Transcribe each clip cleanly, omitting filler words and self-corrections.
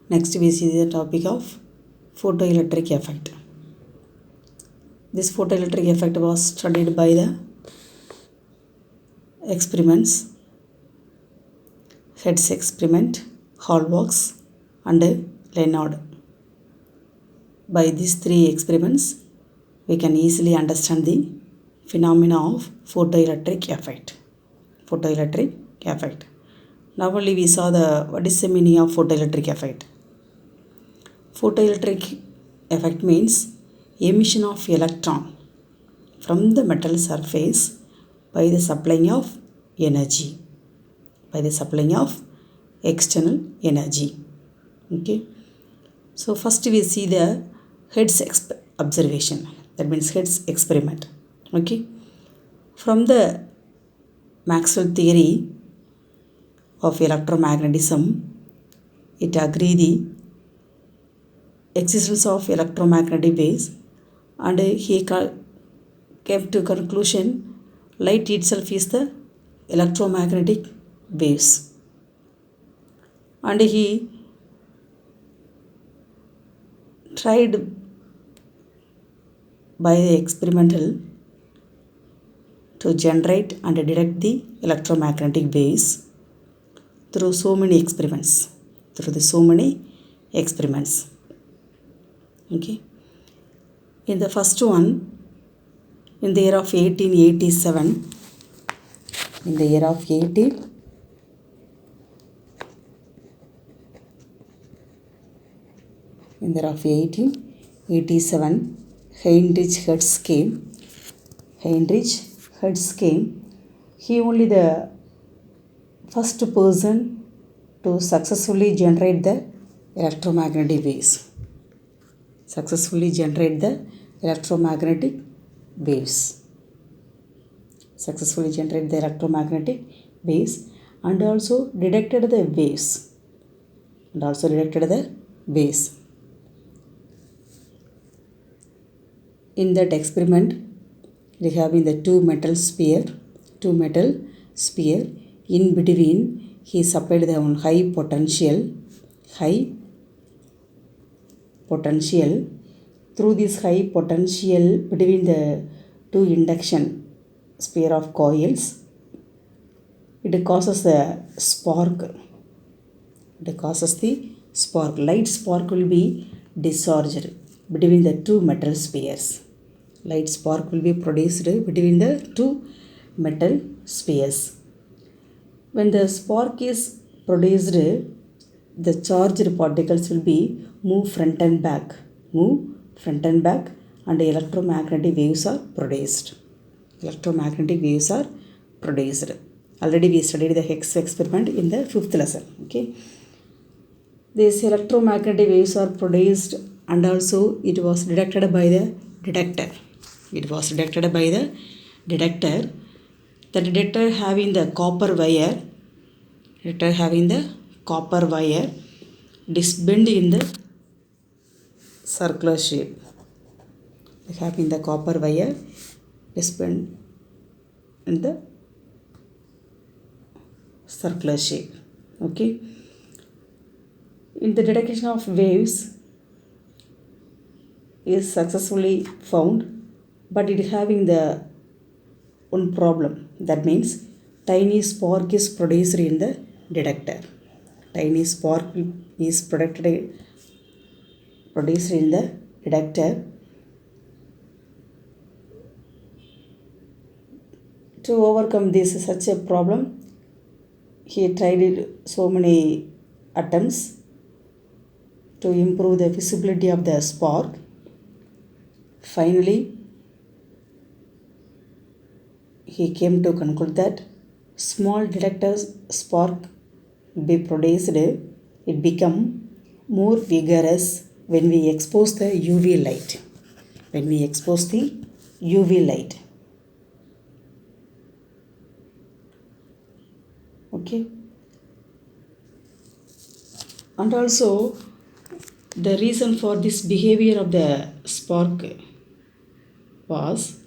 Next we see the topic of photoelectric effect. This photoelectric effect was studied by the experiments, Hertz experiment, Hallbox and Leonard. By these three experiments, we can easily understand the phenomena of photoelectric effect. Photoelectric effect. Now only we saw what is the meaning of photoelectric effect. Photoelectric effect means emission of electron from the metal surface by the supplying of energy, by the supplying of external energy. Okay. So first we see the Hertz observation. That means Hertz experiment. Okay. From the Maxwell theory of electromagnetism, it agreed the existence of electromagnetic waves, and he came to conclusion light itself is the electromagnetic waves, and he tried by the experimental to generate and detect the electromagnetic waves through so many experiments. Okay. In the first one, in the year of 1887, in the year of 1887, Heinrich Hertz came. He only the first person to successfully generate the electromagnetic waves. And also detected the waves. In that experiment, we have in the two metal sphere. In between, he supplied the high potential. Through this high potential between the two induction sphere of coils, it causes the spark. Light spark will be discharged between the two metal spheres. Light spark will be produced between the two metal spheres. When the spark is produced, the charged particles will be move front and back, and electromagnetic waves are produced. Already we studied the Hertz experiment in the 5th lesson. Okay. These electromagnetic waves are produced, and also it was detected by the detector. The detector having the copper wire disbent in the circular shape. Having the copper wire disbent in the circular shape. Okay. In the detection of waves is successfully found, but it having the one problem. That means tiny spark is produced in the detector. Produced in the detector. To overcome such a problem, he tried so many attempts to improve the visibility of the spark. Finally, he came to conclude that small detector spark be produced. It become more vigorous when we expose the UV light. Okay. And also, the reason for this behavior of the spark was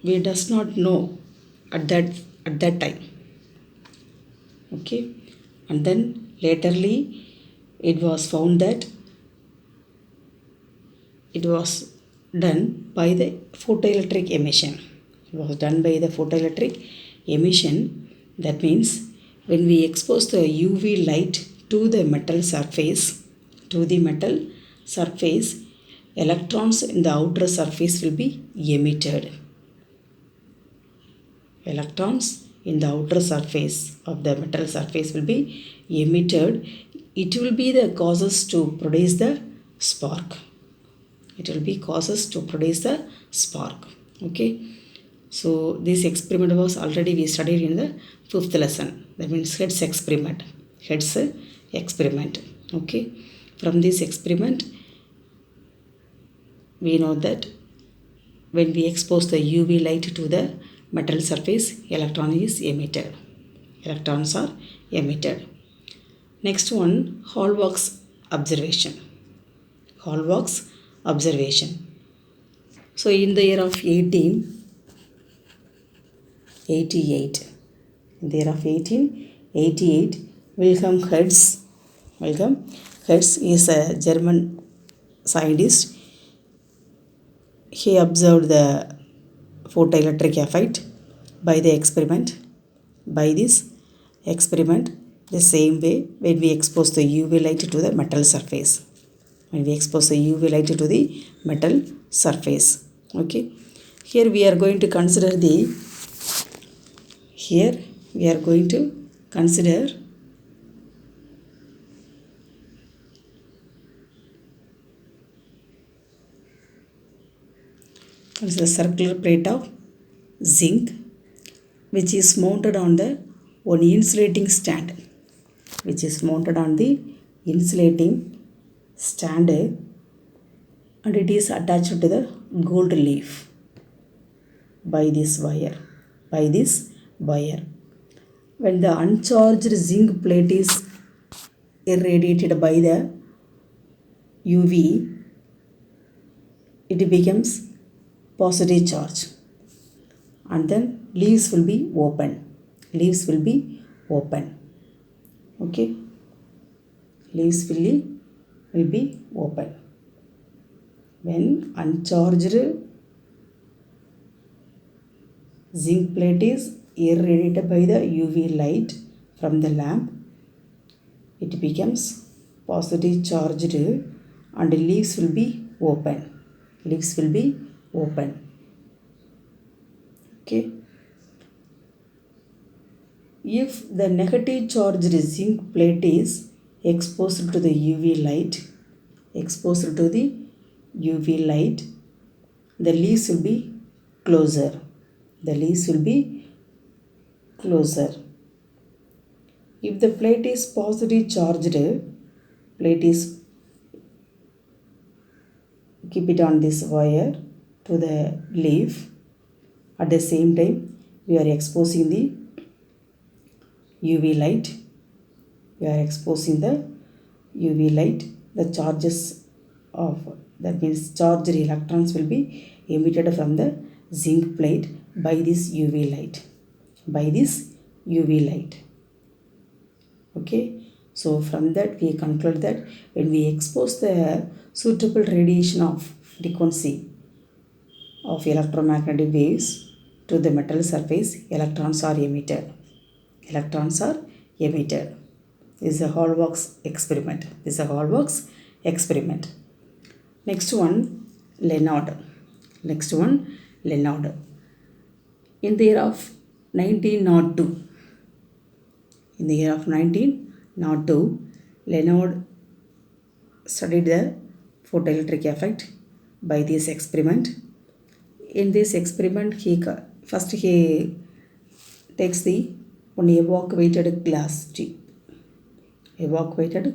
we does not know at that time. Okay. And then Laterly, it was found that it was done by the photoelectric emission. It was done by the photoelectric emission. That means when we expose the UV light to the metal surface, electrons in the outer surface will be emitted. Electrons in the outer surface of the metal surface will be emitted. It will be the causes to produce the spark. It will be causes to produce the spark. Okay. So this experiment was already we studied in the 5th lesson. That means Hertz experiment. Hertz experiment. Okay. From this experiment, we know that when we expose the UV light to the metal surface, electrons are emitted. Next one, Hall's observation. Hall's observation. So in the year of 1888, Wilhelm Hertz is a German scientist. He observed the photoelectric effect by the experiment. By this experiment, the same way when we expose the UV light to the metal surface. Okay. Here we are going to consider the circular plate of zinc, which is mounted on the one insulating stand. And it is attached to the gold leaf by this wire. When the uncharged zinc plate is irradiated by the UV, it becomes positive charge, and then leaves will be open. Okay. Leaves will be open. When uncharged zinc plate is irradiated by the UV light from the lamp, it becomes positive charged and leaves will be open. Okay. If the negative charged zinc plate is exposed to the UV light, the leaves will be closer. If the plate is positive charged, keep it on this wire to the leaf. At the same time, we are exposing the UV light. The charges of, that means charged electrons will be emitted from the zinc plate by this UV light. Okay. So from that we conclude that when we expose the suitable radiation of frequency of electromagnetic waves to the metal surface, electrons are emitted. This is a Hall's experiment. Next one, Lenard. In the year of 1902, Lenard studied the photoelectric effect by this experiment. In this experiment, he takes the one evacuated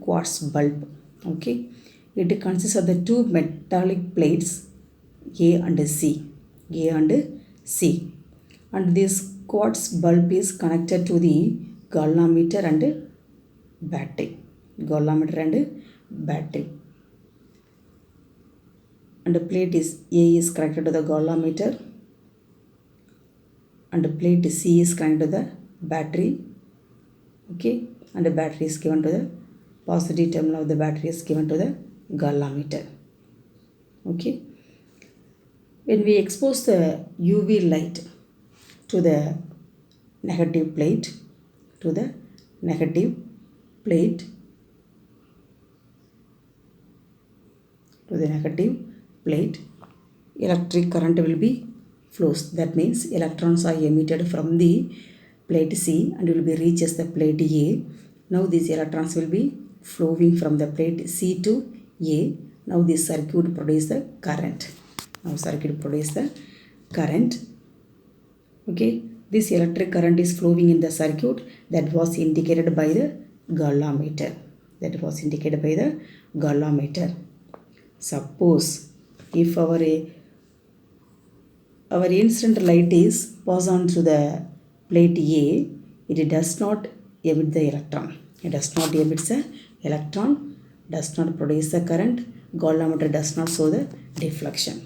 quartz bulb. Okay. It consists of the two metallic plates A and C. And this quartz bulb is connected to the galvanometer and battery. And the plate is A is connected to the galvanometer and the plate C is connected to the battery. Okay. and the battery is given to the positive terminal of the battery is given to the galvanometer. Okay. When we expose the UV light to the negative plate, electric current will be flows. That means electrons are emitted from the plate C and will be reaches the plate A. Now these electrons will be flowing from the plate C to A. Now this circuit produces the current. Okay, this electric current is flowing in the circuit that was indicated by the galvanometer. Suppose if our incident light is pass on to the plate A, it does not emit the electron. Does not produce the current. Galvanometer does not show the deflection.